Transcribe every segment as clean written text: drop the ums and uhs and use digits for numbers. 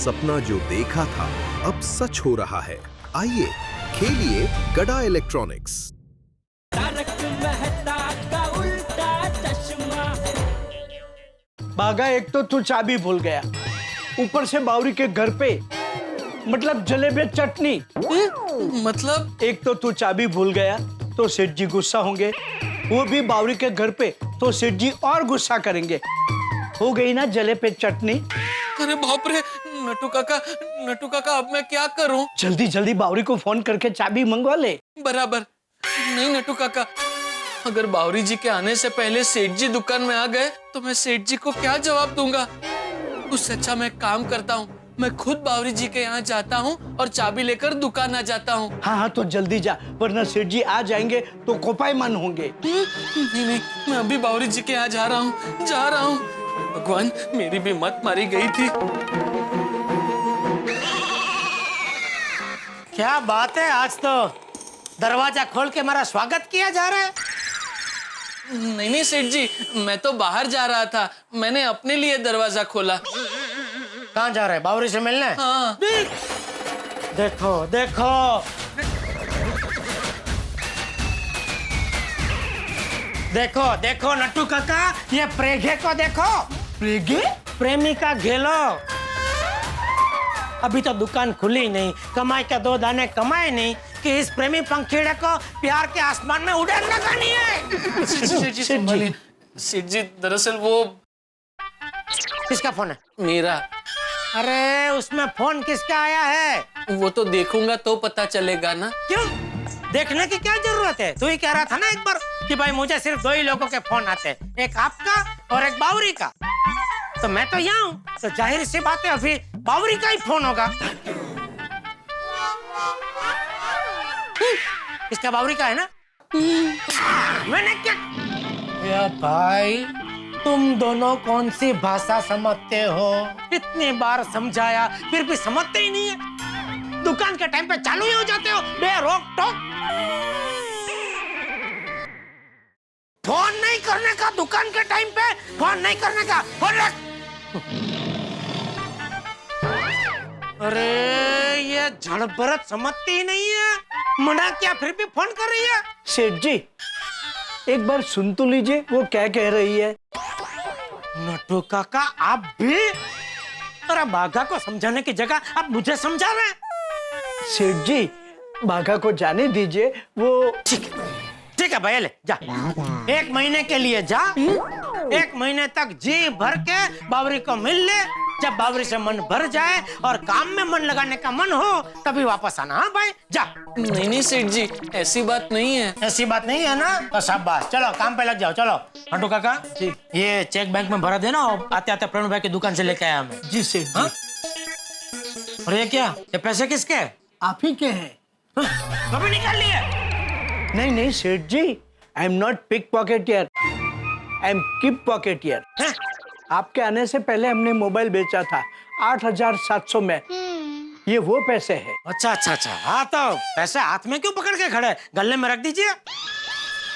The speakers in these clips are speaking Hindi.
सपना जो देखा था अब सच हो रहा है। आइए खेलिए गड़ा इलेक्ट्रॉनिक्स। भागा, एक तो तू चाबी भूल गया, ऊपर से बावरी के घर पे मतलब जलेबी चटनी। मतलब एक तो तू चाबी भूल गया तो सेठ जी गुस्सा होंगे, वो भी बावरी के घर पे तो सेठ जी और गुस्सा करेंगे। हो गई ना जलेबी चटनी। अरे बाप रे नटू काका अब मैं क्या करूं? जल्दी जल्दी बावरी को फोन करके चाबी मंगवा ले। बराबर। नहीं नटू काका, अगर बावरी जी के आने से पहले सेठ जी दुकान में आ गए तो मैं सेठ जी को क्या जवाब दूंगा? उससे अच्छा मैं काम करता हूँ, मैं खुद बावरी जी के यहाँ जाता हूँ और चाबी लेकर दुकान आ जाता हूँ। हाँ तो जल्दी जा, वरना सेठ जी आ जाएंगे तो कोपायमान होंगे। नहीं, मैं अभी बावरी जी के यहाँ जा रहा हूँ। भगवान, मेरी भी मत मारी गई थी। क्या बात है, आज तो दरवाजा खोल के हमारा स्वागत किया जा रहा है। नहीं सेठ जी, मैं तो बाहर जा रहा था, मैंने अपने लिए दरवाजा खोला। कहाँ जा रहे हैं? बावरी से मिलने? हाँ। देखो देखो, देखो देखो नट्टू काका, ये प्रेगे को देखो। प्रेगे? प्रेमिका घेलो। अभी तो दुकान खुली नहीं, कमाई के दो दाने कमाए नहीं कि इस प्रेमी पंखीड़े को प्यार के आसमान में उड़ान लगानी है। सेठ जी दरअसल वो किसका फोन है? मेरा। अरे उसमें फोन किसका आया है? वो तो देखूंगा तो पता चलेगा ना। क्यों देखने की क्या जरूरत है? तू ही कह रहा था ना एक बार कि भाई मुझे सिर्फ 2 ही लोगों के फोन आते हैं, एक आपका और एक बावरी का। तो मैं तो यहाँ हूँ, तो जाहिर सी बात है अभी बावरी का ही फोन होगा। इसका बावरी का है ना? मैंने क्या? या भाई, तुम दोनों कौन सी भाषा समझते हो? इतनी बार समझाया फिर भी समझते ही नहीं है। दुकान के टाइम पे चालू ही हो जाते हो बेरोक टोक। फोन नहीं करने का, दुकान के टाइम पे फोन नहीं करने का। फोन रख। अरे ये झड़बरत समझती ही नहीं है, मना क्या फिर भी फोन कर रही है। सेठ जी एक बार सुन तो लीजिए वो क्या कह रही है। नट्टू काका आप भी? अरे बाघा को समझाने की जगह आप मुझे समझा रहे हैं। सेठ जी बाघा को जाने दीजिए, वो ठीक है भैया, ले जा। 1 महीने के लिए जा, 1 महीने तक जी भर के बावरी को मिल ले। जब बावरी से मन भर जाए और काम में मन लगाने का मन हो तभी वापस आना। हाँ भाई जा। नहीं सेठ जी, ऐसी बात नहीं है। ऐसी बात नहीं है ना? तो शाबाश, चलो काम पे लग जाओ। चलो नट्टू काका जी, ये चेक बैंक में भरा देना और आते आते प्रणव भाई की दुकान से लेके आया मैं। जी सेठ हाँ? और ये क्या, ये पैसे किसके? आप ही के हैं। कभी निकाल लिए? नहीं Seth ji, I am not pick pocketer, I am keep pocketer. आपके आने से पहले हमने मोबाइल बेचा था 8,700 में, ये वो पैसे हैं। अच्छा। हाँ तो पैसे हाथ में क्यों पकड़ के खड़े? गले में रख दीजिए।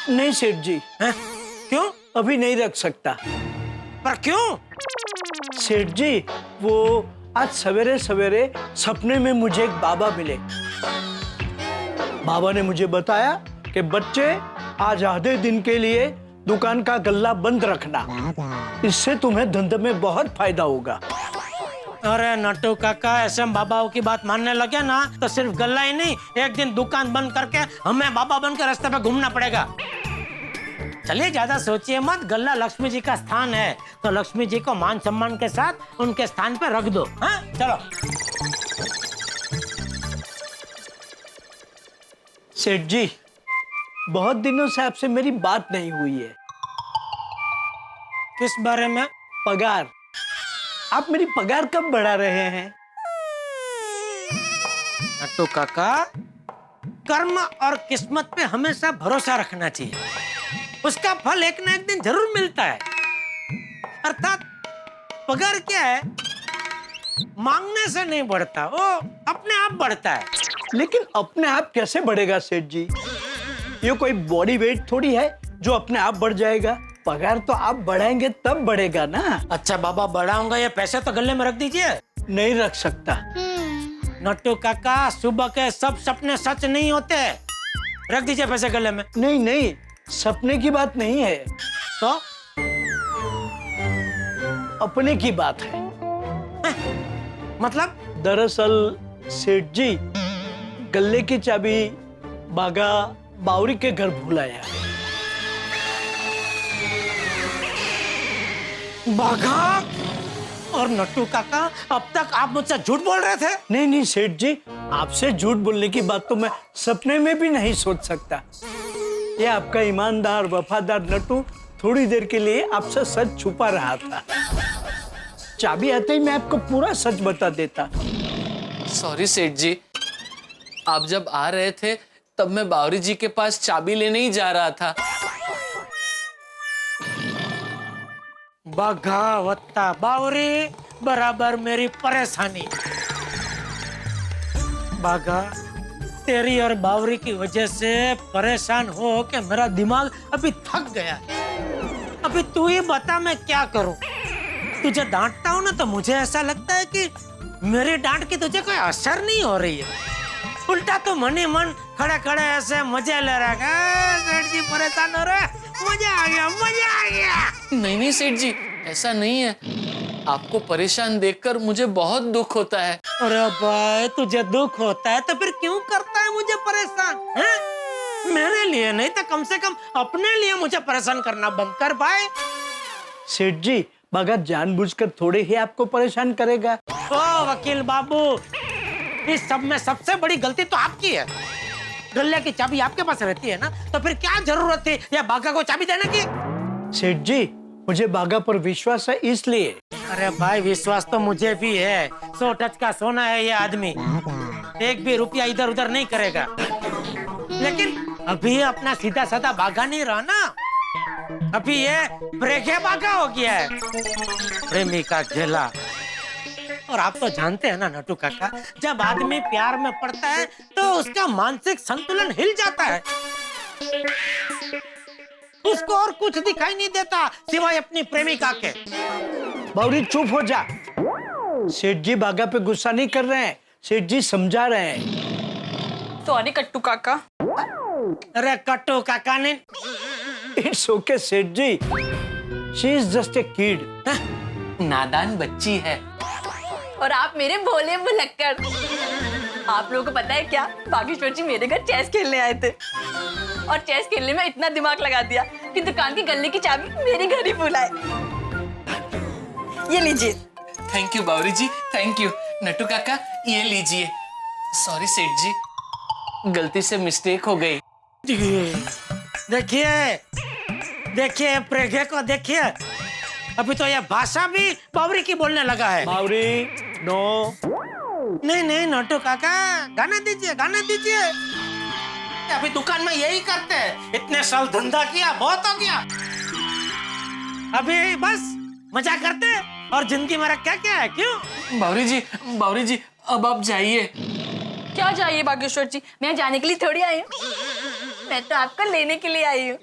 नहीं सेठ जी। है? क्यों? अभी नहीं रख सकता। पर क्यों? सेठ जी वो आज सवेरे सवेरे सपने में मुझे एक बाबा मिले। बाबा ने मुझे बताया कि बच्चे आज आधे दिन के लिए दुकान का गल्ला बंद रखना, इससे तुम्हें धंधे में बहुत फायदा होगा। अरे नट्टू काका, ऐसे बाबाओं की बात मानने लगे ना तो सिर्फ गल्ला ही नहीं, एक दिन दुकान बंद करके हमें बाबा बन के रास्ते पे घूमना पड़ेगा। चलिए ज्यादा सोचिए मत, गल्ला लक्ष्मी जी का स्थान है तो लक्ष्मी जी को मान सम्मान के साथ उनके स्थान पे रख दो। हाँ चलो। सेठ जी बहुत दिनों से आपसे मेरी बात नहीं हुई है। किस बारे में? पगार। आप मेरी पगार कब बढ़ा रहे हैं? नट्टू काका, कर्म और किस्मत पे हमेशा भरोसा रखना चाहिए, उसका फल एक ना एक दिन जरूर मिलता है। अर्थात पगार क्या है, मांगने से नहीं बढ़ता, वो अपने आप बढ़ता है। लेकिन अपने आप कैसे बढ़ेगा सेठ जी? ये कोई बॉडी वेट थोड़ी है जो अपने आप बढ़ जाएगा। पगार तो आप बढ़ाएंगे तब बढ़ेगा ना। अच्छा बाबा बढ़ाऊंगा, ये पैसे तो गले में रख दीजिए। नहीं रख सकता। नट्टू काका, सुबह के सब सपने सच नहीं होते। रख दीजिए पैसे गले में। नहीं नहीं, सपने की बात नहीं है, तो अपने की बात है। मतलब? दरअसल सेठ जी गल्ले की चाबी बागा बावरी के घर भूल आया। बाघा और नट्टू काका, अब तक आप मुझसे झूठ बोल रहे थे? नहीं नहीं सेठ जी, आपसे झूठ बोलने की बात तो मैं सपने में भी नहीं सोच सकता। ये आपका ईमानदार वफादार नट्टू थोड़ी देर के लिए आपसे सच छुपा रहा था। चाबी आते ही मैं आपको पूरा सच बता देता। सॉरी सेठ जी, आप जब आ रहे थे तब मैं बावरी जी के पास चाबी लेने ही जा रहा था। बाघा वत्ता बावरी बराबर मेरी परेशानी। बाघा, तेरी और बावरी की वजह से परेशान हो के मेरा दिमाग अभी थक गया। अभी तू ही बता मैं क्या करूं? तुझे डांटता हूं ना तो मुझे ऐसा लगता है कि मेरी डांट की तुझे कोई असर नहीं हो रही है। उल्टा तो मन ही मन खड़े खड़े ऐसे मजे ले रहा है। सेठ जी परेशान हो रहे, मजा आ गया, मजा आ गया। नहीं नहीं सेठ जी, ऐसा नहीं है। आपको परेशान देखकर मुझे बहुत दुख होता है। अरे भाई, तुझे दुख होता है तो फिर क्यों करता है मुझे परेशान? हैं? मेरे लिए नहीं तो कम से कम अपने लिए मुझे परेशान करना बंद कर भाई। सेठ जी, बागा जानबूझकर थोड़े ही आपको परेशान करेगा। ओ वकील बाबू, इस सब में सबसे बड़ी गलती तो आपकी है। गल्ले की चाबी आपके पास रहती है ना, तो फिर क्या जरूरत थी या बागा को चाबी देने की? सेठ जी, मुझे बागा पर विश्वास है इसलिए। अरे भाई, विश्वास तो मुझे भी है। 100 टच का सोना है ये आदमी, एक भी रुपया इधर उधर नहीं करेगा। लेकिन अभी अपना सीधा साधा बागा नहीं रहा ना, अभी ये प्रेगे बागा हो गया है, प्रेमी का घेला। और आप तो जानते हैं ना नट्टू काका, जब आदमी प्यार में पड़ता है तो उसका मानसिक संतुलन हिल जाता है। उसको और कुछ दिखाई नहीं देता सिवाय अपनी प्रेमिका के। बावरी चुप हो जा। सेठ जी बागा पे गुस्सा नहीं कर रहे हैं, सेठ जी समझा रहे हैं। सॉरी कट्टू काका। अरे कट्टू काका ने, it's okay Seth ji, she is just a kid. नादान बच्ची है। और आप मेरे भोले भुलक्कड़। आप लोगों को पता है क्या, बागेश्वर जी मेरे घर चेस खेलने आए थे और चेस खेलने में इतना दिमाग लगा दिया कि दुकान की गल्ले की चाबी मेरे घर ही भूल आए। ये लीजिए। Thank you Bawri ji, thank you. Nattu Kaka, ये लीजिए। सॉरी सेठ जी, गलती से मिस्टेक हो गई। देखिए देखिए प्रेगे को देखिए, अभी तो ये भाषा भी बावरी की बोलने लगा है। बावरी नो। नहीं नहीं नट्टू काका, गाने दीजिए, गाने दीजिए। अभी दुकान में यही करते हैं। इतने साल धंधा किया, बहुत हो गया। अभी बस मजा करते हैं और जिंदगी में क्या क्या है। क्यों बावरी जी अब आप जाइए। क्या चाहिए बागेश्वर जी? मैं जाने के लिए थोड़ी आई हूँ, मैं तो आपको लेने के लिए आई हूँ।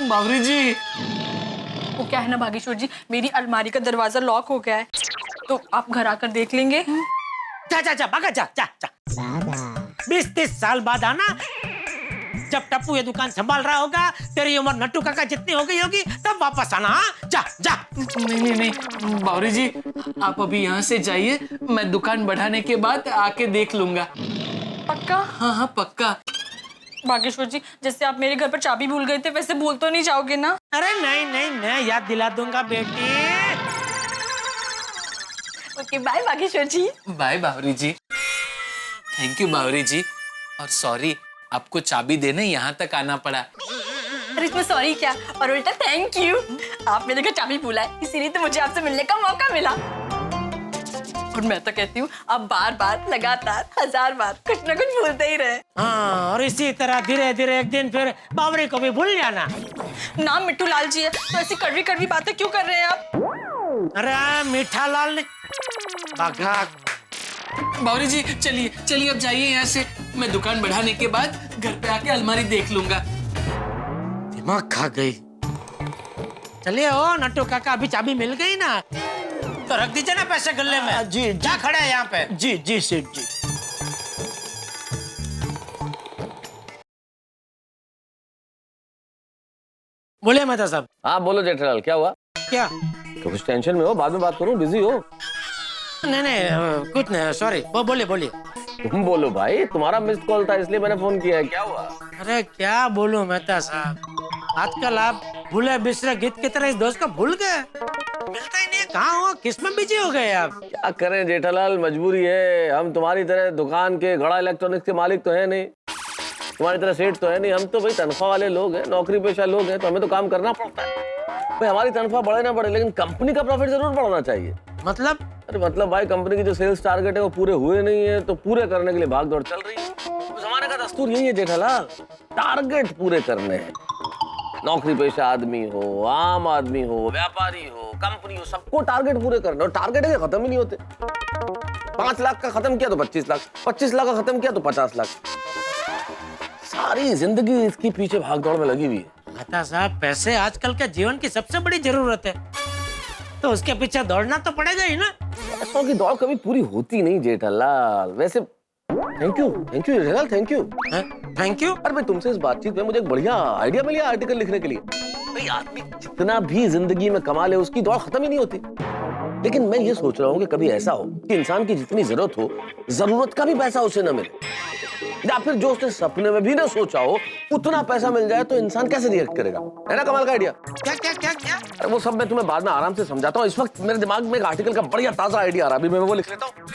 बावरी जी, वो क्या है ना बागेश्वर जी, मेरी अलमारी का दरवाजा लॉक हो गया है, तो आप घर आकर देख लेंगे। जा जा जा भागा, जा जा जा। 20-30 साल बाद आना, जब टप्पू ये दुकान संभाल रहा होगा, तेरी उम्र नट्टू काका जितनी हो गई होगी, तब वापस आना। हाँ जा जा। नहीं बावरी जी, आप अभी यहाँ से जाइए, मैं दुकान बढ़ाने के बाद आके देख लूंगा। पक्का? हाँ पक्का। बागेश्वर जी, जैसे आप मेरे घर पर चाबी भूल गए थे, वैसे भूल तो नहीं जाओगे ना? अरे नहीं नहीं, मैं याद दिला दूंगा बेटी। Okay bye Bageshwar ji. Bye Bawri ji. Thank you Bawri ji, और सॉरी आपको चाबी देने यहाँ तक आना पड़ा। अरे इसमें सॉरी क्या, और उल्टा थैंक यू। आप मेरे घर चाबी भूला है, इसीलिए तो मुझे आपसे मिलने का मौका मिला। और मैं तो कहती हूँ आप बार बार लगातार 1000 बार कुछ ना कुछ भूलते ही रहे। हाँ, और इसी तरह धीरे धीरे एक दिन फिर बावरी को भी भूल जाना। नाम मिट्टू लाल जी है, तो ऐसी कड़वी कड़वी बातें क्यों कर रहे हैं आप? अरे मीठा लाल ने भागा। बावरी जी चलिए अब जाइए यहाँ से, मैं दुकान बढ़ाने के बाद घर पे आके अलमारी देख लूंगा। दिमाग खा गई। चलिए ओ नट्टू काका, अभी चाबी मिल गई ना तो रख दीजिए ना पैसे गल्ले में। जी क्या खड़े हैं यहाँ पे? जी जी सेठ जी। बोलिए मेहता साहब। हाँ बोलो जेठालाल, क्या हुआ? क्या? तो कुछ टेंशन में हो? बाद में बात करूं, बिजी हो? नहीं नहीं कुछ नहीं, सॉरी। वो बोलिए बोलिए। तुम बोलो भाई, तुम्हारा मिस्ड कॉल था इसलिए मैंने फोन किया है। क्या हुआ? अरे क्या बोलूं मेहता साहब, आजकल आप भूले बिसरे गीत की तरह इस दोस्त को भूल गए। मिलता ही नहीं है, कहाँ हो, किस में बिजी हो गए आप? क्या करें जेठालाल, मजबूरी है। हम तुम्हारी तरह दुकान के गड़ा इलेक्ट्रॉनिक्स के मालिक तो है नहीं, तुम्हारी तरह सेठ तो है नहीं। हम तो भाई तनख्वाह वाले लोग हैं, नौकरी पेशा लोग हैं, तो हमें तो काम करना पड़ता है भाई। हमारी तनख्वाह बढ़े ना बढ़े, लेकिन कंपनी का प्रॉफिट जरूर बढ़ना चाहिए। मतलब? अरे मतलब भाई, कंपनी की जो सेल्स टारगेट है वो पूरे हुए नहीं है, तो पूरे करने के लिए भाग दौड़ चल रही है। तो जमाने का दस्तूर यही है जेठालाल, टारगेट पूरे करने हैं। नौकरी पेशा आदमी हो, आम आदमी हो, व्यापारी हो, कंपनी हो, सबको टारगेट पूरे करने। और टारगेट है खत्म ही नहीं होते। 5 लाख का खत्म किया तो 25 लाख, 25 लाख का खत्म किया तो 50 लाख। सारी जिंदगी इसकी पीछे भाग दौड़ में लगी हुई है। मेहता साहब, पैसे आजकल के जीवन की सबसे बड़ी जरूरत है, तो उसके पीछे दौड़ना तो पड़ेगा ही ना। पैसों की दौड़ कभी पूरी होती नहीं जेठालाल। वैसे thank you Jethalal, thank you. Thank you. अरे भाई, तुमसे इस बातचीत में मुझे एक बढ़िया आइडिया मिला आर्टिकल लिखने के लिए। भाई आदमी जितना भी जिंदगी में कमा ले, उसकी दौड़ खत्म ही नहीं होती। लेकिन मैं ये सोच रहा हूँ कि कभी ऐसा हो कि इंसान की जितनी जरूरत हो, जरूरत का भी पैसा उसे न मिले, या फिर जो उसने सपने में भी ना सोचा हो उतना पैसा मिल जाए, तो इंसान कैसे रिएक्ट करेगा? है ना कमाल का आइडिया? क्या क्या क्या क्या? अरे वो सब मैं तुम्हें बाद में आराम से समझाता हूँ। इस वक्त मेरे दिमाग में एक आर्टिकल का बढ़िया ताजा आइडिया आ रहा है, अभी मैं वो लिख लेता हूँ,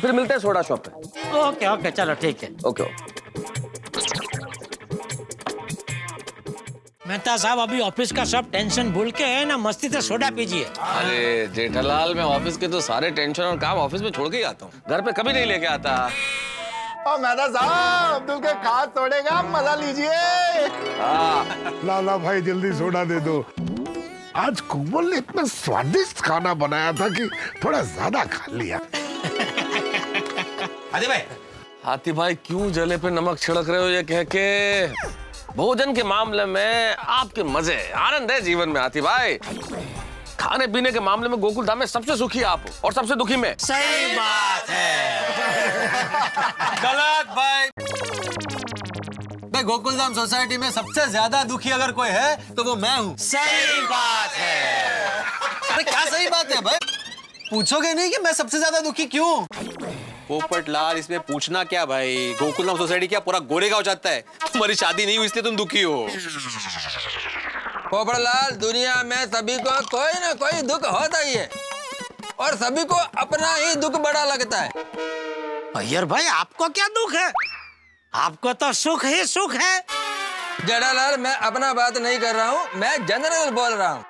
फिर मिलते हैं सोडा शॉप पे। ओके ओके, चलो ठीक है। ओके। मेहता साहब, अभी ऑफिस का सब टेंशन भूल के है ना, मस्ती से सोडा पीजिए। अरे जेठालाल, मैं ऑफिस के तो सारे टेंशन और काम ऑफिस में छोड़ के ही आता हूँ, घर पे कभी नहीं लेके आता। और मेहता साहब, अब्दुल के खास तोड़ेगा, मजा लीजिए। लाला भाई जल्दी सोडा दे दो। आज कोमल ने इतना स्वादिष्ट खाना बनाया था कि थोड़ा ज्यादा खा लिया। हाथी भाई, हाथी भाई क्यों जले पे नमक छिड़क रहे हो ये कह के? भोजन के मामले में आपके मजे आनंद है जीवन में हाथी भाई। खाने पीने के मामले में गोकुल धाम में सबसे सुखी आप हो और सबसे दुखी मैं। सही बात है। गलत भाई। गोकुलधाम सोसाइटी में सबसे ज्यादा दुखी अगर कोई है तो वो मैं हूँ। सही बात है। अरे क्या सही बात है भाई? पूछोगे नहीं कि मैं सबसे ज्यादा दुखी क्यों? पोपट लाल, इसमें पूछना क्या भाई? गोकुलधाम सोसाइटी क्या पूरा गोरेगांव चाहता है तुम्हारी शादी नहीं हुई इसलिए तुम दुखी हो? पोपट लाल, दुनिया में सभी को कोई ना कोई दुख होता ही है और सभी को अपना ही दुख बड़ा लगता है। अय्यर भाई, आपको क्या दुख है? आपको तो सुख ही सुख है। जेठालाल, मैं अपना बात नहीं कर रहा हूँ, मैं जनरल बोल रहा हूँ।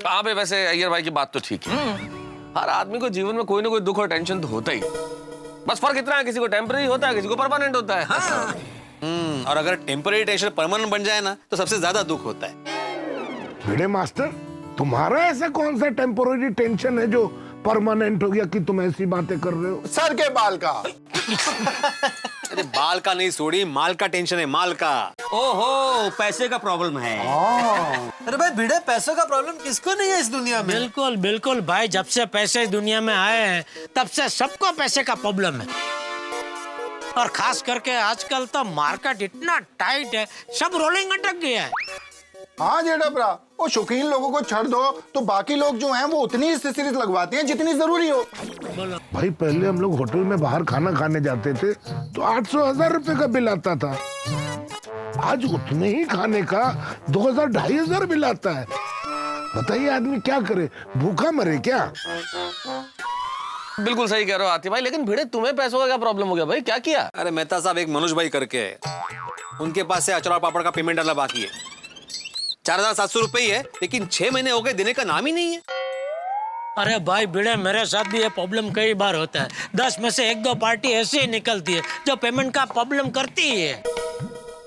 हाँ भाई, वैसे अय्यर भाई की बात तो ठीक है। हर आदमी को जीवन में कोई ना कोई दुख और टेंशन तो होता ही। बस फर्क इतना है, किसी को टेम्पररी होता है, किसी को परमानेंट होता है। हाँ। और अगर टेम्पररी टेंशन परमानेंट बन जाए ना तो सबसे ज्यादा दुख होता है। भिड़े मास्टर, तुम्हारा ऐसा कौन सा टेम्पोररी टेंशन है जो परमानेंट हो गया कि तुम ऐसी बातें कर रहे हो? सर के बाल का। अरे बाल का नहीं सोड़ी, माल का टेंशन है, माल का। ओहो, पैसे का प्रॉब्लम है। अरे भाई भिड़े, पैसों का प्रॉब्लम किसको नहीं है इस दुनिया में? बिल्कुल बिल्कुल भाई, जब से पैसे इस दुनिया में आए हैं तब से सबको पैसे का प्रॉब्लम है। और खास करके आजकल तो मार्केट इतना टाइट है, सब रोलिंग अटक गया है। हाँ जेठा, वो शौकीन लोगों को छोड़ दो तो बाकी लोग जो हैं वो उतनी एक्सेसरीज लगवाते हैं जितनी जरूरी हो। भाई पहले हम लोग होटल में बाहर खाना खाने जाते थे तो 800-1000 रुपए का बिल आता था। आज उतने ही खाने का 2000-2500 बिल आता है। बताइए आदमी क्या करे, भूखा मरे क्या? बिल्कुल सही कह रहे हो आती भाई, लेकिन भिड़े तुम्हें पैसों का क्या प्रॉब्लम हो गया भाई? क्या किया? अरे मेहता साहब, एक मनोज भाई करके है, उनके पास से अचार और पापड़ का पेमेंट डाला बाकी है। 4700 रुपए ही है, लेकिन 6 महीने हो गए, देने का नाम ही नहीं है। अरे भाई भिड़े, मेरे साथ भी ये प्रॉब्लम कई बार होता है। 10 में से 1-2 पार्टी ऐसी ही निकलती है जो पेमेंट का प्रॉब्लम करती ही है।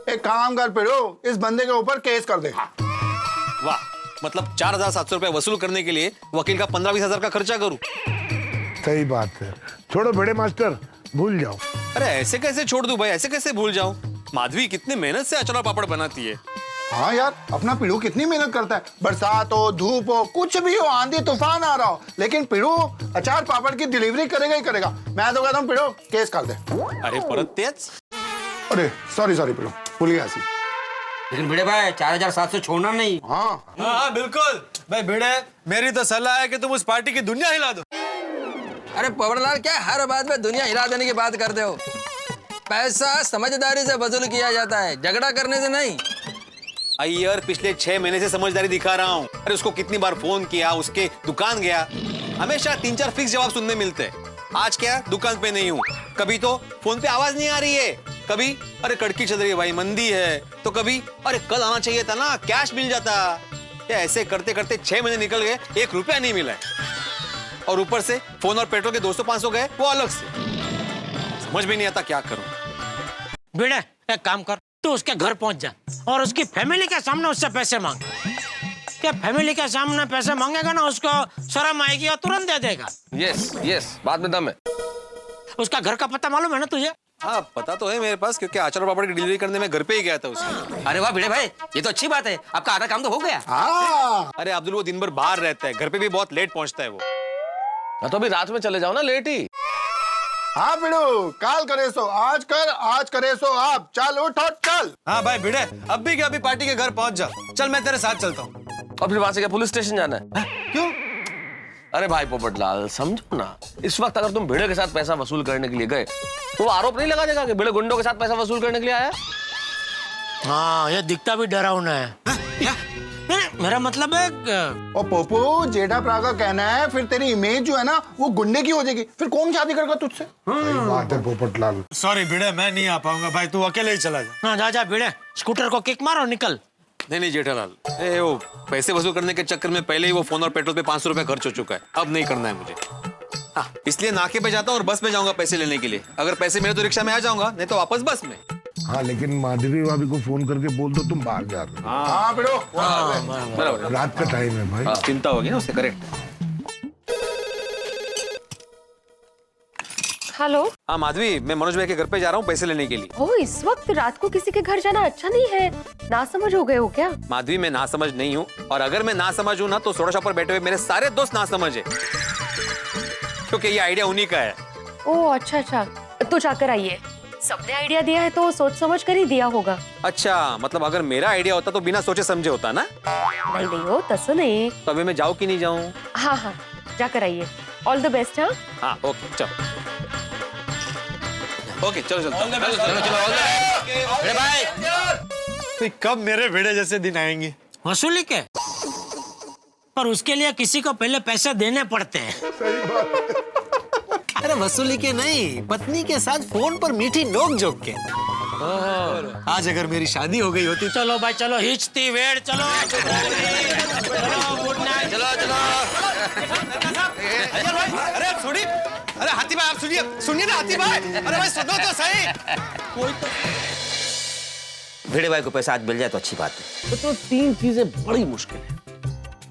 एक काम कर पिड़ो, इस बंदे के ऊपर केस कर दे। वाह, मतलब 4700 रुपए वसूल करने के लिए वकील का 15-20 हजार का खर्चा करूं? सही बात है। छोड़ो भिड़े मास्टर, भूल जाओ। अरे ऐसे कैसे छोड़ दूं भाई, ऐसे कैसे भूल जाऊं? माधवी कितने मेहनत से अचार और पापड़ बनाती है। हाँ यार, अपना पिड़ू कितनी मेहनत करता है। बरसात हो, धूप हो, कुछ भी हो, आंधी तूफान आ रहा हो, लेकिन पिड़ू अचार पापड़ की डिलीवरी करेगा ही करेगा। मैं तो कहता हूँ पिड़ू केस कर दे। अरे परत तेज। अरे सॉरी पिड़ू, भूल गया सी। लेकिन भिड़े भाई 4700 छोड़ना नहीं। हाँ हाँ बिल्कुल भाई भिड़े, मेरी तो सलाह है कि तुम उस पार्टी की दुनिया हिला दो। अरे पवनलाल, क्या हर बात में दुनिया हिला देने की बात करते हो? पैसा समझदारी से वसूल किया जाता है, झगड़ा करने से नहीं। अय्यर पिछले 6 महीने से समझदारी दिखा रहा हूँ। अरे उसको कितनी बार फोन किया, उसके दुकान गया, हमेशा 3-4 फिक्स जवाब सुनने मिलते हैं। आज क्या, दुकान पे नहीं हूँ, कभी तो फोन पे आवाज नहीं आ रही है, कभी अरे कड़की चल रही है भाई, मंदी है, तो कभी अरे कल आना चाहिए था ना, कैश मिल जाता। या ऐसे करते करते 6 महीने निकल गए, 1 रुपया नहीं मिला है। और ऊपर से फोन और पेट्रोल के 200-500 गए, वो अलग से। समझ में नहीं आता क्या करूं। भिड़े एक काम कर, तू उसके घर पहुंच जा और उसकी फैमिली के सामने उससे पैसे मांग। क्या फैमिली के सामने पैसे मांगेगा ना, उसको शर्म आएगी और तुरंत दे देगा। यस, बात में दम है। उसका घर का पता मालूम है ना तुझे? हाँ पता तो है मेरे पास, क्योंकि आचार पापड़ की डिलीवरी करने में घर पे ही गया था उसके। अरे वाह भिड़े भाई, ये तो अच्छी बात है, आपका आधा काम तो हो गया। हाँ अरे अब्दुल वो दिन भर बाहर रहता है, घर पे भी बहुत लेट पहुंचता है वो। तो अभी रात में चले जाओ ना, लेट ही। हाँ पिड़ू, काल करे सो आज कर, आज करे सो आप। चल उठ और चल। हाँ भाई भिड़े, अब भी क्या, अभी पार्टी के घर पहुंच जा। चल मैं तेरे साथ चलता हूँ। और फिर वहां से क्या पुलिस स्टेशन जाना है? क्यों? अरे भाई पोपटलाल, समझो ना, इस वक्त अगर तुम भिड़े के साथ पैसा वसूल करने के लिए गए तो वो आरोप नहीं लगा देगा कि भिड़े गुंडों के साथ पैसा वसूल करने के लिए आया। हाँ, ये दिखता भी डरावना है। नहीं, मेरा मतलब है ओ पोपू, जेठा प्रा का कहना है फिर तेरी इमेज जो है ना वो गुंडे की हो जाएगी, फिर कौन शादी करेगा तुझसे। सही बात है पोपटलाल। सॉरी भिड़े, मैं नहीं आ पाऊंगा भाई, तू अकेले ही चला जा। हाँ, जा भिड़े, स्कूटर को किक मारो, निकल। नहीं जेठालाल, वो पैसे वसूल करने के चक्कर में पहले ही वो फोन और पेट्रोल पे 500 रुपए खर्च हो चुका है, अब नहीं करना है मुझे। हाँ, इसलिए नाके पे जाता हूँ और बस में जाऊंगा पैसे लेने के लिए। अगर पैसे मिले तो रिक्शा में आ जाऊंगा, नहीं तो वापस बस में। हाँ लेकिन माधवी भाभी को फोन करके बोल दो तुम बाहर जा रहे हो। हाँ पिड़ू, बराबर, रात का टाइम है भाई। चिंता होगी ना उससे। करेक्ट। हेलो। हाँ माधवी, मैं मनोज भाई के घर पे जा रहा हूँ पैसे लेने के लिए। ओ, इस वक्त रात को किसी के घर जाना अच्छा नहीं है। ना समझ हो गए हो क्या? माधवी मैं ना समझ नहीं हूँ, और अगर मैं ना समझ हूँ ना तो सोडा शॉप पर बैठे हुए मेरे सारे दोस्त ना समझ है, क्योंकि ये आइडिया उन्हीं का है। ओ अच्छा, तो जाकर आइए। सबने आइडिया दिया है तो सोच समझ कर ही दिया होगा। अच्छा, मतलब अगर मेरा आइडिया होता तो बिना सोचे समझे होता ना? नहीं हो तसो नहीं। तो अभी मैं जाऊँ कि नहीं जाऊँ? हाँ, जाकर आइए। All the best. हाँ हाँ ओके, चलो ओके, चलो भिड़े भाई, कब मेरे भिड़े जैसे दिन आएंगे? वसूली के, पर उसके लिए किसी को पहले पैसे देने पड़ते हैं। अरे वसूली के नहीं, पत्नी के साथ फोन पर मीठी नोक जोक के। आज अगर मेरी शादी हो गई होती। चलो भाई चलो, हिचती वेड़, चलो गुड नाइट। चलो अरे आप सुनिए, अरे हाथी भाई आप सुनिए ना हाथी भाई, अरे भाई सुनो तो सही। कोई तो भिड़े भाई को पैसा आज मिल जाए तो अच्छी बात है। तो 3 चीजें बड़ी मुश्किल है।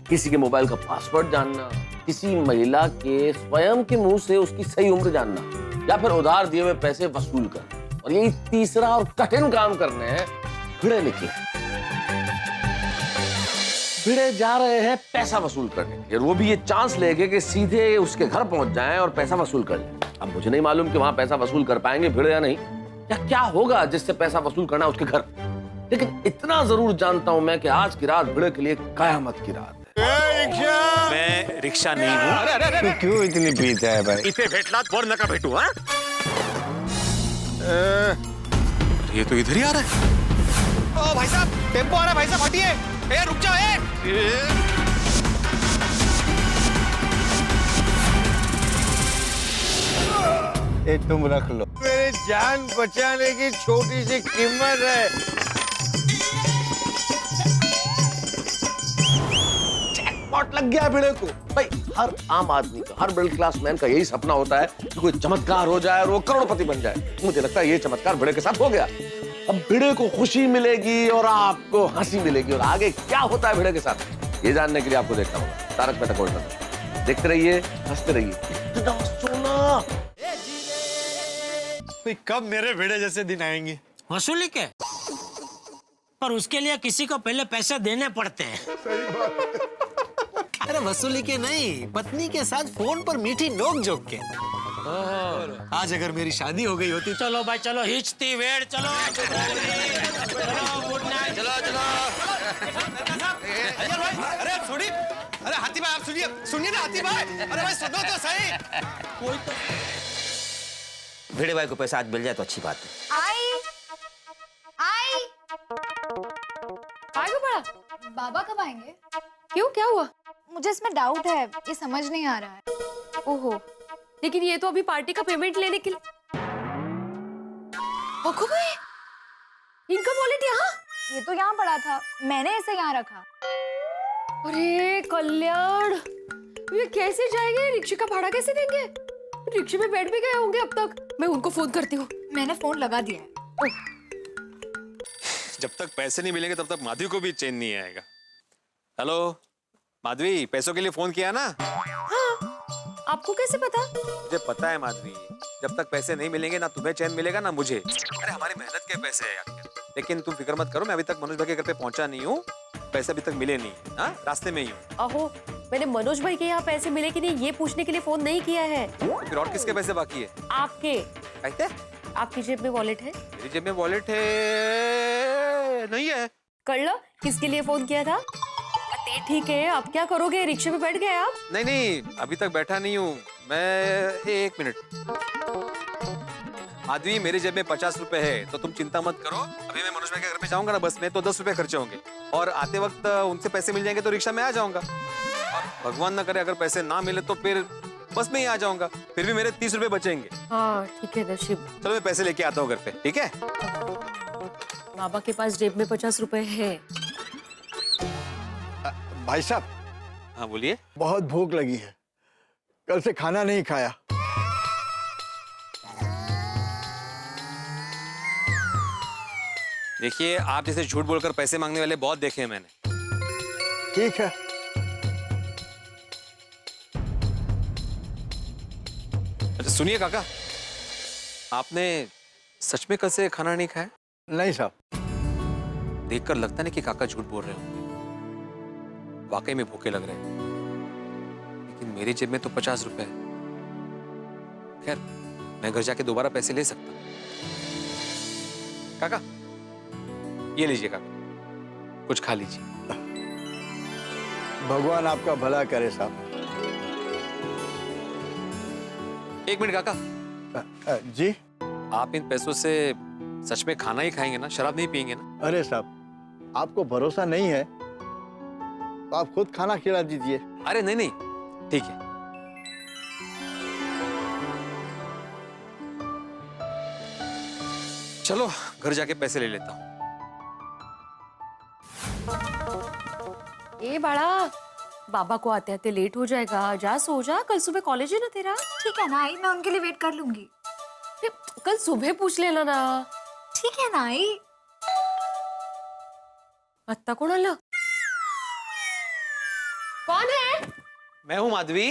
किसी के मोबाइल का पासवर्ड जानना, किसी महिला के स्वयं के मुंह से उसकी सही उम्र जानना, या फिर उधार दिए हुए पैसे वसूल करना। और यही तीसरा और कठिन काम करने हैं भिड़े निकले। भिड़े जा रहे हैं पैसा वसूल करने के लिए, वो भी ये चांस लेके कि सीधे उसके घर पहुंच जाएं और पैसा वसूल कर लें। अब मुझे नहीं मालूम कि वहां पैसा वसूल कर पाएंगे भिड़े या नहीं, या क्या होगा जिससे पैसा वसूल करना उसके घर। लेकिन इतना जरूर जानता हूं मैं कि आज की रात भिड़े के लिए कयामत की रात है। मैं रिक्शा नहीं हूँ। तू क्यों इतनी पीता है भाई? इथे भेटलात बोर नका भेटू। हाँ ये तो इधर ही आ रहा है। ओ भाई साहब, टेम्पो आ रहा है भाई साहब, हटिए। रुक जाओ। ये तुम रख लो, मेरी जान बचाने की छोटी सी कीमत है। जैकपॉट लग गया भिड़े को। भाई हर आम आदमी का, हर मिडिल क्लास मैन का यही सपना होता है कि कोई चमत्कार हो जाए और वो करोड़पति बन जाए। मुझे लगता है ये चमत्कार भिड़े के साथ हो गया। अब भिड़े को खुशी मिलेगी और आपको हंसी मिलेगी, और आगे क्या होता है भिड़े के साथ ये जानने के लिए आपको देखना होगा तारक मेहता का उल्टा चश्मा। देखते रहिए, हंसते रहिए। इतना सोना। कब मेरे भिड़े जैसे दिन आएंगे? वसूली के, पर उसके लिए किसी को पहले पैसे देने पड़ते हैं। अरे वसूली के नहीं, पत्नी के साथ फोन पर मीठी नोक जोक के। आज अगर मेरी शादी हो गई होती। चलो भाई चलो, हिचती वेड़ चलो। चलो गुड नाइट। चलो चलो। अरे सुनिए, अरे हाथी भाई आप सुनिए, सुनिए ना हाथी भाई। अरे भाई सुनो तो सही। कोई तो भिड़े भाई को पैसा आज मिल जाए तो अच्छी बात है। आई बड़ा बाबा कब आएंगे? क्यों, क्या हुआ? मुझे इसमें डाउट है, ये समझ नहीं आ रहा है। ओहो, लेकिन ये तो अभी पार्टी का पेमेंट लेने के लिए। ओको भाई, इनका वॉलेट यहाँ? ये तो यहाँ पड़ा था, मैंने इसे यहाँ रखा। अरे कल्याण, ये कैसे जाएंगे? रिक्शे का भाड़ा कैसे देंगे? रिक्शे में बैठ भी गए होंगे अब तक। मैं उनको फोन करती हूँ। मैंने फोन लगा दिया है। जब तक पैसे नहीं मिलेंगे तब तक माधवी को भी चैन नहीं आएगा। हेलो माधवी, पैसों के लिए फोन किया ना? हाँ, आपको कैसे पता? मुझे पता है माधवी, जब तक पैसे नहीं मिलेंगे ना तुम्हें चैन मिलेगा ना मुझे। अरे हमारी मेहनत के पैसे है यार। लेकिन तुम फिक्र मत करो, मैं अभी तक मनोज भाई के घर पे पहुंचा नहीं हूँ, पैसे अभी तक मिले नहीं। हाँ, रास्ते में ही हूँ। अहो, मैंने मनोज भाई के यहाँ पैसे मिले कि नहीं ये पूछने के लिए फोन नहीं किया है। तो फिर और किसके पैसे बाकी है? आपके। कहते? आपकी जेब में वॉलेट है? मेरी जेब में वॉलेट है नहीं है। कर लो, किसके लिए फोन किया था? ठीक है, अब क्या करोगे? रिक्शे में बैठ गए आप? नहीं नहीं, अभी तक बैठा नहीं हूँ मैं। एक मिनट माधवी, मेरी जेब में 50 रुपए है, तो तुम चिंता मत करो। अभी मैं मनोज भाई के घर पे जाऊंगा ना बस में, तो 10 रुपए खर्चे होंगे और आते वक्त उनसे पैसे मिल जाएंगे तो रिक्शा में आ जाऊंगा। और भगवान ना करे अगर पैसे ना मिले तो फिर बस में ही आ जाऊंगा, फिर भी मेरे 30 रुपए बचेंगे। हाँ ठीक है नशीब। चलो मैं पैसे लेके आता हूँ घर पे, ठीक है? बाबा के पास जेब में 50 रुपए है। भाई साहब। हाँ बोलिए। बहुत भूख लगी है, कल से खाना नहीं खाया। देखिए, आप जैसे झूठ बोलकर पैसे मांगने वाले बहुत देखे हैं मैंने। ठीक है। अच्छा सुनिए काका, आपने सच में कल से खाना नहीं खाया? नहीं साहब। देखकर लगता नहीं कि काका झूठ बोल रहे होंगे, वाकई में भूखे लग रहे हैं। लेकिन मेरी जेब में तो 50 रुपए है। खैर, मैं घर जाके दोबारा पैसे ले सकता हूँ। काका ये लीजिए काका, कुछ खा लीजिए। भगवान आपका भला करे साहब। एक मिनट काका। जी? आप इन पैसों से सच में खाना ही खाएंगे ना, शराब नहीं पियेंगे ना? अरे साहब, आपको भरोसा नहीं है तो आप खुद खाना खिला दीजिए। अरे नहीं नहीं, ठीक है। चलो घर जाके पैसे ले लेता हूँ। ए बड़ा, बाबा को आते आते लेट हो जाएगा, जा सो जा, कल सुबह कॉलेज है ना तेरा। ठीक है ना आई, मैं उनके लिए वेट कर लूंगी। कल सुबह पूछ लेना ना। ठीक है ना आई। अत्ता कौन आला? कौन है? मैं हूँ माधवी।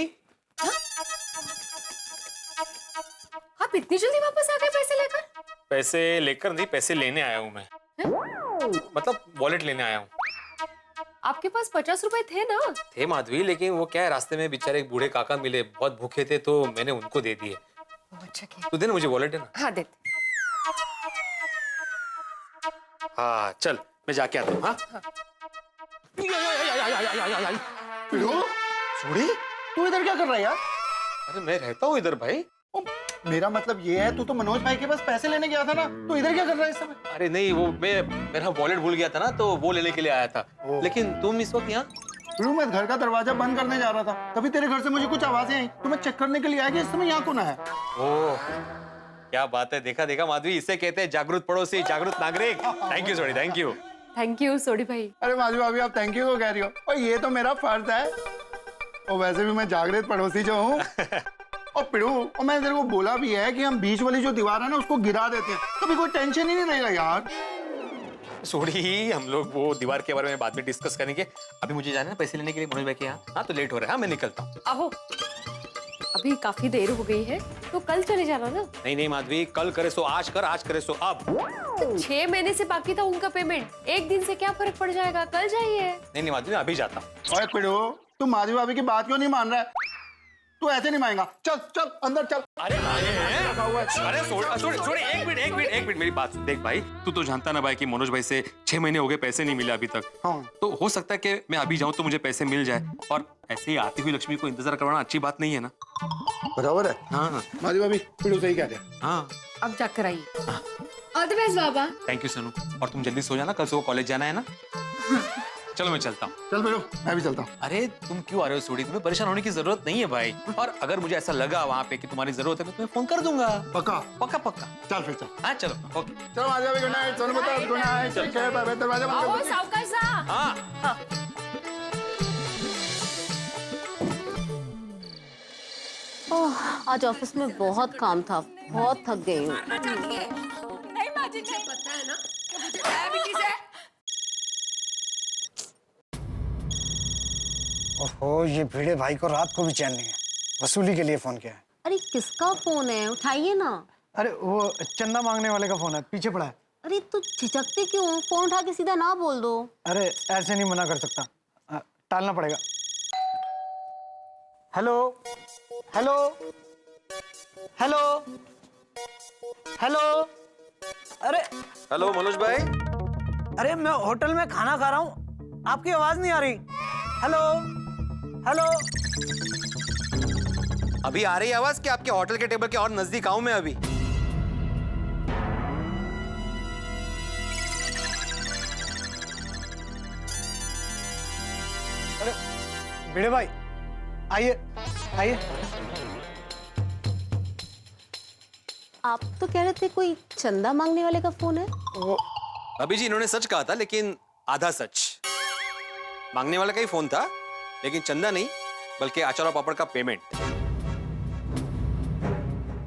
आप इतनी जल्दी वापस आ गए पैसे लेकर? पैसे लेकर नहीं, पैसे लेने आया हूँ मैं। मतलब वॉलेट लेने आया हूँ। आपके पास 50 रुपए थे ना? थे माधवी, लेकिन वो क्या है, रास्ते में बेचारे एक बूढ़े काका मिले, बहुत भूखे थे तो मैंने उनको दे दिए। अच्छा क्या? तू दे ना मुझे वॉलेट, है ना? हाँ दे। हाँ चल मैं जाके आता हूँ। हाँ छोड़ी, तू इधर क्या कर रहा है यार? अरे मैं रहता हूँ इधर भाई। मेरा मतलब ये है, तू तो मनोज भाई के पास पैसे लेने गया था ना, तो इधर क्या कर रहा है इस समय? अरे नहीं, वो मेरा वॉलेट भूल गया था ना, तो वो लेने के लिए आया था। लेकिन तुम इस वक्त यहाँ? मैं घर का दरवाजा बंद करने जा रहा था, तभी तेरे घर से मुझे कुछ आवाजें आई, तो मैं चेक करने के लिए आया कि इस समय यहाँ कौन है। ओह क्या बात है, देखा देखा माधवी, इसे कहते हैं जागरूक पड़ोसी, जागरूक नागरिक। Thank you sorry, thank you. Thank you Sodhi भाई। अरे माधवी भाभी, आप थैंक यू को कह रही हो, और ये तो मेरा फर्ज है। और वैसे भी मैं जागृत पड़ोसी जो हूँ। और पिड़ू, और मैंने तेरे को बोला भी है कि हम बीच वाली जो दीवार है ना उसको गिरा देते हैं, कभी कोई टेंशन ही नहीं रहेगा यार। सॉरी, हम लोग वो दीवार के बारे में बाद में डिस्कस करेंगे। अभी मुझे जाना है पैसे लेने के लिए मनोज भाई के यहाँ। हाँ तो लेट हो रहा है, हाँ मैं निकलता हूँ। अहो, अब अभी काफी देर हो गई है, तो कल चले जाना ना। नहीं नहीं माधवी, कल करे सो आज कर, आज करे सो अब। तो 6 महीने से बाकी था उनका पेमेंट, एक दिन से क्या फर्क पड़ जाएगा, कल जाइए। नहीं नहीं माधवी, मैं अभी जाता हूँ। ओए पिड़ू, तू माधवी भाभी की बात क्यों नहीं मान रहा है? तू ऐसे नहीं मानेगा। चल चल अंदर चल। अरे एक मिनट मेरी बात सुन। देख भाई, तू तो जानता ना भाई कि मनोज भाई से 6 महीने हो गए, पैसे नहीं मिले अभी तक। हाँ। तो हो सकता है कि मैं अभी जाऊं तो मुझे पैसे मिल जाए, और ऐसे ही आती हुई लक्ष्मी को इंतजार करवाना अच्छी बात नहीं है ना। बराबर है। हाँ माधवी भाभी, पिड़ू सही कह रहे हैं। हाँ, अब जाकर आइए। All the best Baba. Thank you Sonu. और तुम जल्दी सो जाना, कल सुबह कॉलेज जाना है ना। चलो मैं चलता हूँ। चल पिड़ू, मैं भी चलता हूँ। अरे तुम क्यों आ रहे हो सूडी, तुम्हें परेशान होने की जरूरत नहीं है भाई। और अगर मुझे ऐसा लगा वहाँ पे कि तुम्हारी जरूरत है, मैं तुम्हें फोन कर दूंगा। पक्का पक्का पक्का। चल फिर चल। हाँ चलो, ओके। चलो माधवी भाभी, गुड नाइट। सोनू बता, गुड नाइट। ठीक है, बाय बाय। दरवाजा बंद कर दो। सावकाश सा। हाँ आज ऑफिस में बहुत काम था, बहुत थक गई हूँ। नहीं माजी जी, पता है ना कि मुझे डायबिटीज है। ओहो, ये भिड़े भाई को रात को भी चैन नहीं है, वसूली के लिए फोन किया है। अरे किसका फोन है, उठाइए ना। अरे वो चंदा मांगने वाले का फोन है, पीछे पड़ा है। अरे तू झिझकते क्यों, फोन उठा के सीधा ना बोल दो। अरे ऐसे नहीं मना कर सकता, टालना पड़ेगा। Hello hello hello hello. अरे हेलो मनोज भाई। अरे मैं होटल में खाना खा रहा हूँ, आपकी आवाज नहीं आ रही। Hello hello. अभी आ रही है आवाज कि आपके होटल के टेबल के और नजदीक आऊं मैं अभी? अरे भिड़े भाई, आइए आइए। आप तो कह रहे थे कोई चंदा मांगने वाले का फोन है। वो अभी जी इन्होंने सच कहा था, लेकिन आधा सच। मांगने वाला का ही फोन था, लेकिन चंदा नहीं बल्कि अचार और पापड़ का पेमेंट। आई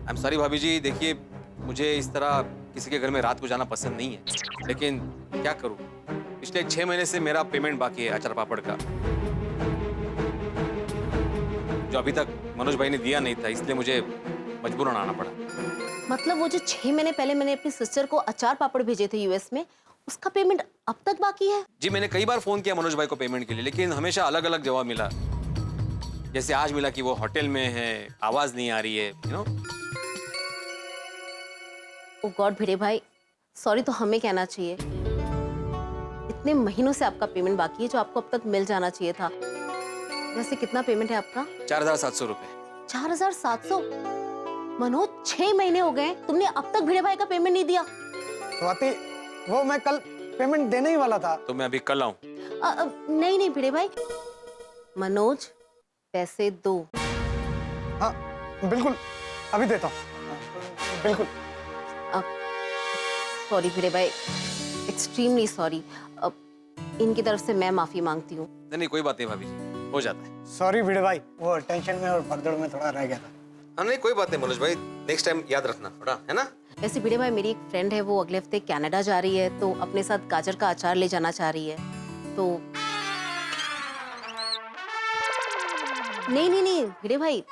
एम सॉरी भाभी जी, देखिए मुझे इस तरह किसी के घर में रात को जाना पसंद नहीं है, लेकिन क्या करूं, पिछले 6 महीने से मेरा पेमेंट बाकी है अचार पापड़ का, जो अभी तक मनोज भाई ने दिया नहीं था, इसलिए मुझे मजबूरन आना पड़ा। मतलब वो जो 6 महीने पहले मैंने अपनी सिस्टर को अचार पापड़ भेजे थे यूएस में, उसका पेमेंट अब तक बाकी है। जी मैंने कई बार फोन किया मनोज भाई को पेमेंट के लिए, लेकिन हमेशा अलग अलग जवाब मिला। जैसे आज मिला कि वो होटल में है, आवाज नहीं आ रही है, यू नो। ओ गॉड भिड़े भाई, सॉरी तो हमें कहना चाहिए। इतने महीनों से आपका पेमेंट बाकी है जो आपको अब तक मिल जाना चाहिए था। वैसे कितना पेमेंट है आपका? 4700 रुपए। 4700? मनोज 6 महीने हो गए, तुमने अब तक भिड़े भाई का पेमेंट नहीं दिया। स्वाति, वो मैं कल पेमेंट देने ही वाला था। तो मैं अभी कल आऊं? नहीं नहीं भिड़े भाई, मनोज पैसे दो। हाँ बिल्कुल, अभी देता हूँ, बिल्कुल। सॉरी भिड़े भाई, एक्सट्रीमली सॉरी। इनकी तरफ से मैं माफी मांगती हूँ। नहीं कोई बात नहीं भाभी, हो जाता है। सॉरी भिड़े भाई, वो टेंशन में और भगदड़ में थोड़ा रह गया था। हाँ नहीं कोई बात नहीं मनोज भाई, नेक्स्ट टाइम याद रखना थोड़ा, है ना। वैसे भिड़े भाई, मेरी एक फ्रेंड है, वो अगले हफ्ते कनाडा जा रही है, तो अपने साथ गाजर का अचार ले जाना चाह रही है। तो नहीं नहीं नहीं भिड़े भाई,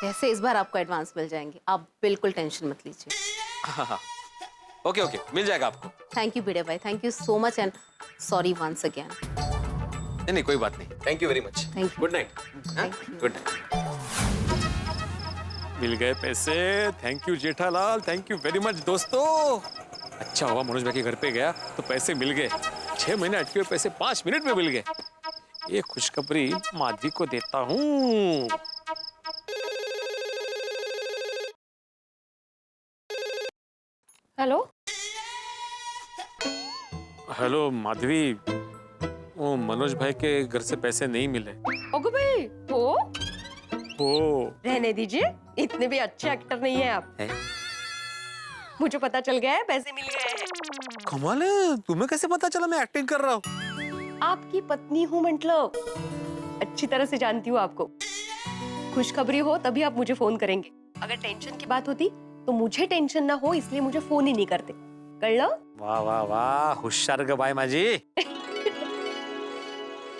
वैसे इस बार आपको एडवांस मिल जाएंगे, आप बिल्कुल टेंशन मत लीजिए। हाँ ओके ओके, मिल जाएगा आपको। थैंक यू भिड़े भाई, thank you so much and sorry once again. नहीं कोई बात नहीं, thank you very much. Thank you. Good night. Good night. मिल गए पैसे, thank you Jethalal, thank you very much दोस्तों। अच्छा हुआ मनोज भाई के घर पे गया तो पैसे मिल गए। 6 महीने अटके हुए पैसे 5 मिनट में मिल गए। ये खुशखबरी माधवी को देता हूँ। हेलो हेलो माधवी, वो मनोज भाई के घर से पैसे नहीं मिले। ओगो भाई, हो ओ रहने दीजिए, इतने भी अच्छे एक्टर नहीं है आप। मुझे पता चल गया है, पैसे मिल गए हैं। कमाल है, तुम्हें कैसे पता चला मैं एक्टिंग कर रहा हूँ? आपकी पत्नी हूँ, मतलब अच्छी तरह से जानती हूँ आपको। खुशखबरी हो तभी आप मुझे फोन करेंगे, अगर टेंशन की बात होती तो मुझे टेंशन ना हो, इसलिए मुझे फोन ही नहीं करते। कर लो। वाह वाह वाह, होशियार ग बाई माजी।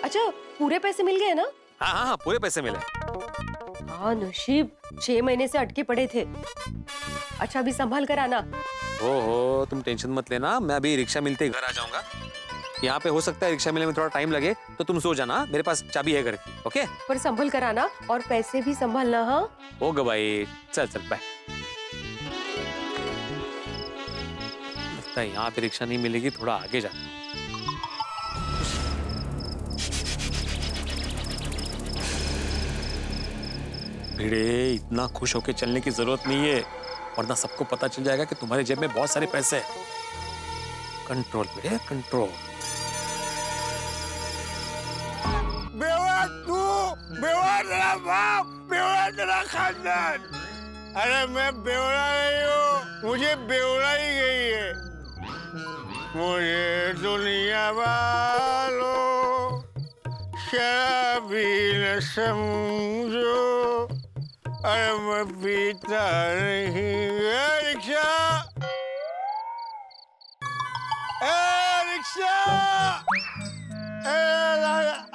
अच्छा, पूरे पैसे मिल गए ना? हाँ हाँ हाँ, पूरे पैसे मिले। हाँ नशीब, 6 महीने से अटके पड़े थे। अच्छा अभी संभाल कर आना। हो तुम टेंशन मत लेना, मैं अभी रिक्शा मिलते ही घर आ जाऊंगा। यहाँ पे हो सकता है रिक्शा मिलने में थोड़ा टाइम लगे, तो तुम सो जाना, मेरे पास चाबी है घर की। ओके, पर संभल कर आना और पैसे भी संभालना। हाँ होगा भाई, चल चल बाय। लगता है यहाँ पे रिक्शा नहीं मिलेगी, थोड़ा आगे जा। भिड़े, इतना खुश होके चलने की जरूरत नहीं है, वरना सबको पता चल जाएगा कि तुम्हारे जेब में बहुत सारे पैसे हैं। कंट्रोल भिड़े, कंट्रोल। बेवा तू, बेवा तेरा बाप, बेवा तेरा खानदान। अरे मैं बेवड़ा नहीं हूँ, मुझे बेवड़ा ही गई है। मुझे दुनिया वालों शराबी न समझो, अरे मैं पीता नहीं। रिक्शा, रिक्शा,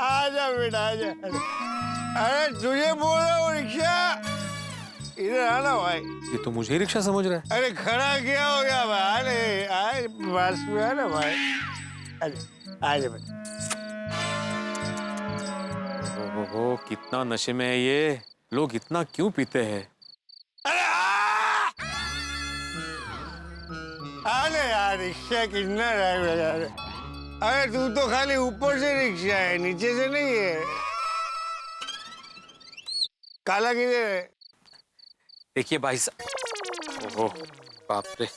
आजा बेटा आजा। अरे तुझे बोल रहा हूँ रिक्शा, इधर आना भाई। ये तो मुझे ही रिक्शा समझ रहा है। अरे खड़ा क्या हो गया भाई? अरे आए पास में आना भाई, आजा बेटा। ओहो, कितना नशे में है ये, लोग इतना क्यों पीते हैं? अरे यार रिक्शा कितना ड्राइव लगा रहे। अरे तू तो खाली ऊपर से रिक्शा है, नीचे से नहीं है। काला किधर है? देखिए भाई साहब, ओहो बाप रे,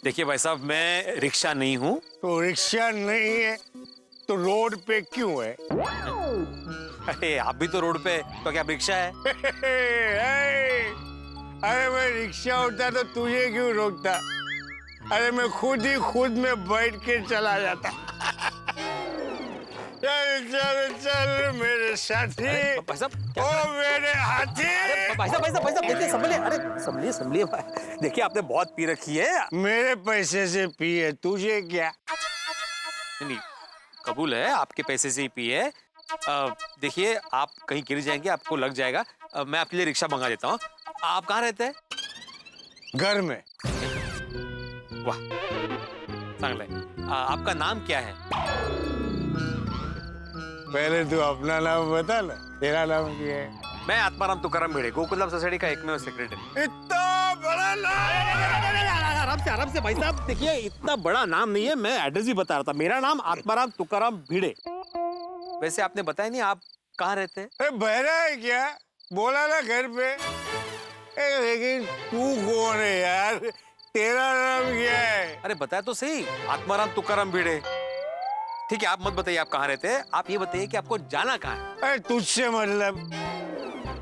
देखिए भाई साहब, मैं रिक्शा नहीं हूँ। तो रिक्शा नहीं है तो रोड पे क्यों है? अरे आप भी तो रोड पे, तो क्या रिक्शा है? अरे मैं रिक्शा होता तो तुझे क्यों रोकता? अरे मैं खुद ही खुद में बैठ के चला जाता। चल चल चल मेरे साथी, भाई साहब, ओ मेरे हाथी। भाई साहब देखिए, संभलिए, अरे संभलिए भाई। देखिए आपने बहुत पी रखी है। मेरे पैसे से पिए, तुझे क्या? नहीं, कबूल है, आपके पैसे से ही पी है। देखिए आप कहीं गिर जाएंगे, आपको लग जाएगा। मैं आपके लिए रिक्शा मंगा देता हूँ। आप कहाँ रहते हैं? घर में। वाह, चांगला है। आपका नाम क्या है? पहले तू अपना नाम बता ना, तेरा नाम क्या है? मैं आत्माराम तुकाराम भिड़े, गोकुलधाम सोसाइटी का एकमेव सेक्रेटरी। इतना बड़ा नाम? आराम से भाई साहब, देखिए इतना बड़ा नाम नहीं है, मैं एड्रेस भी बता रहा था। मेरा नाम आत्माराम तुकाराम भिड़े। वैसे आपने बताया नहीं आप कहाँ रहते हैं? अरे बहरा है क्या? बोला ना घर पे। लेकिन तू कौन है यार? तेरा नाम क्या है? अरे बताया तो सही, आत्माराम तुकाराम भिड़े। ठीक है, आप मत बताइए आप कहाँ रहते हैं, आप ये बताइए कि आपको जाना कहाँ है। अरे तुझसे मतलब,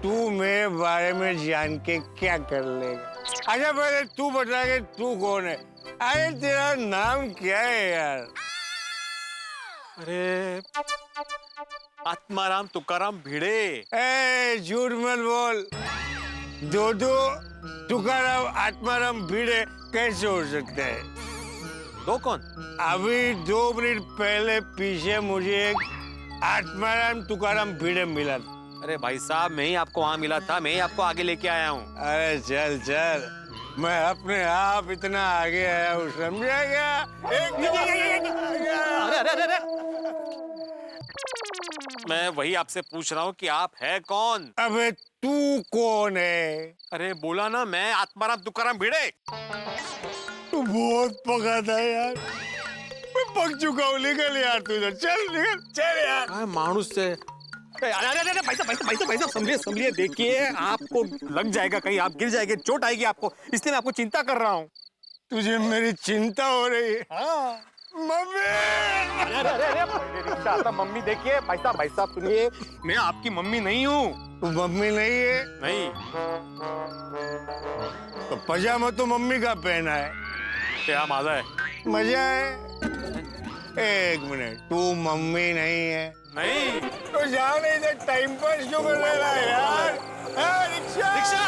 तू मेरे बारे में जान के क्या कर लेगा? अच्छा पहले तू बता के तू कौन है? अरे तेरा नाम क्या है यार? अरे आत्माराम तुकाराम भिड़े। ए झूठ मत बोल। दो तुकाराम आत्माराम भिड़े कैसे हो सकता है? दो कौन? अभी 2 मिनट पहले पीछे मुझे एक आत्माराम तुकाराम भिड़े मिला था। अरे भाई साहब, मैं ही आपको वहाँ मिला था, मैं ही आपको आगे लेके आया हूँ। अरे चल चल, मैं अपने आप इतना आगे आया हूँ, समझा क्या? अरे मैं वही आपसे पूछ रहा हूँ कि आप है कौन? अबे तू कौन है? अरे बोला ना, मैं आत्माराम तुकाराम भिड़े। तू बहुत पका था यार, मैं पक चुका हूँ। निकल यार तू इधर, चल निकल, चल यार। मानुस से अरे भाई साहब समझिए, देखिए आपको लग जाएगा, कहीं आप गिर जाएंगे, चोट आएगी आपको, इसलिए मैं आपको चिंता कर रहा हूँ। तुझे मेरी चिंता हो रही है? हाँ। मम्मी! अरे मम्मी देखिए, भाई साहब सुनिए, मैं आपकी मम्मी नहीं हूँ। तू मम्मी नहीं है? नहीं। तो पजामा तो मम्मी का पहना है। क्या मजा है? मजा है? एक मिनट, तू मम्मी नहीं है? नहीं। तो जाओ नहीं तो टाइम पास क्यों कर रहा है यार? रिक्शा!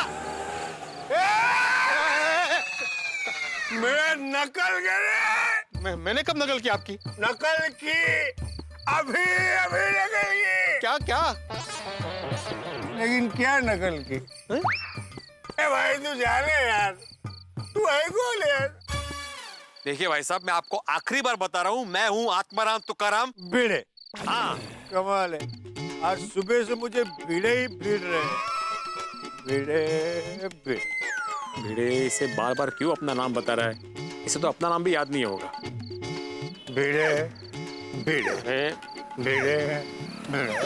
मेरा नकल करे। मैंने कब नकल की आपकी? नकल की, अभी नकल की। क्या? लेकिन क्या नकल की? ए भाई तू जाने यार, तू है कौन यार? देखिए भाई साहब, मैं आपको आखिरी बार बता रहा हूँ, मैं हूँ आत्माराम तुकाराम भिड़े। हाँ। कमाल है, आज सुबह से मुझे भिड़े ही भिड़ रहे हैं। भिड़े भिड़े। भिड़े इसे बार बार क्यों अपना नाम बता रहा है? इसे तो अपना नाम भी याद नहीं होगा। भिड़े भिड़े भिड़े भिड़े।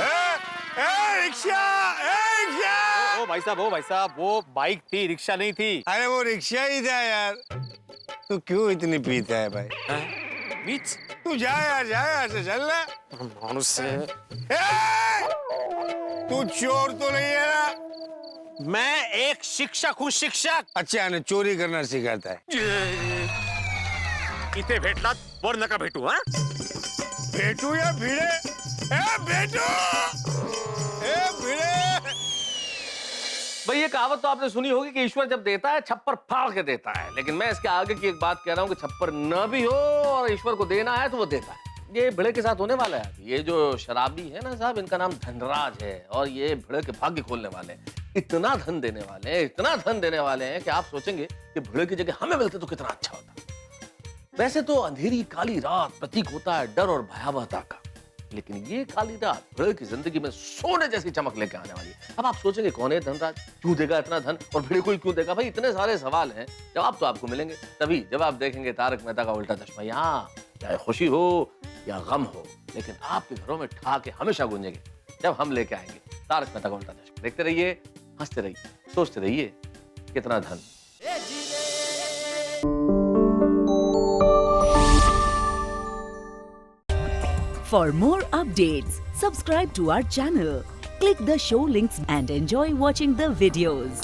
Rickshaw, rickshaw. ओ भाई साहब, वो बाइक थी, रिक्शा नहीं थी। अरे वो रिक्शा ही था यार। तू क्यों इतनी पीता है भाई? बीच तू जा यार से चल ना। मनुष्य, तू चोर तो नहीं है ना? मैं एक शिक्षक हूँ, शिक्षक। अच्छा ने चोरी करना सिखाता है। इथे भेटलात वर नका भेटू। हाँ, भेटू या भिड़े? भेटू, भिड़े। भाई ये कहावत तो आपने सुनी होगी कि ईश्वर जब देता है छप्पर फाड़ के देता है, लेकिन मैं इसके आगे की एक बात कह रहा हूँ कि छप्पर न भी हो और ईश्वर को देना है तो वो देता है। ये भिड़े के साथ होने वाला है। ये जो शराबी है ना साहब, इनका नाम धनराज है और ये भिड़े के भाग्य खोलने वाले हैं। इतना धन देने वाले हैं, इतना धन देने वाले हैं कि आप सोचेंगे कि भिड़े की जगह हमें मिलते तो कितना अच्छा होता। वैसे तो अंधेरी काली रात प्रतीक होता है डर और भयावहता का, लेकिन ये काली रात भिड़े की जिंदगी में सोने जैसी चमक लेके आने वाली है। अब आप सोचेंगे कौन है धनराज, क्यों देगा इतना धन और भिड़े को क्यों देगा? भाई इतने सारे सवाल हैं, जवाब तो आपको मिलेंगे तभी जब आप देखेंगे तारक मेहता का उल्टा चश्मा। यहाँ चाहे खुशी हो या गम हो, लेकिन आपके घरों में ठहाके हमेशा गूंजेंगे जब हम लेके आएंगे तारक मेहता का उल्टा चश्मा। देखते रहिए, हंसते रहिए, सोचते रहिए कितना धन। For more updates, subscribe to our channel, click the show links and enjoy watching the videos.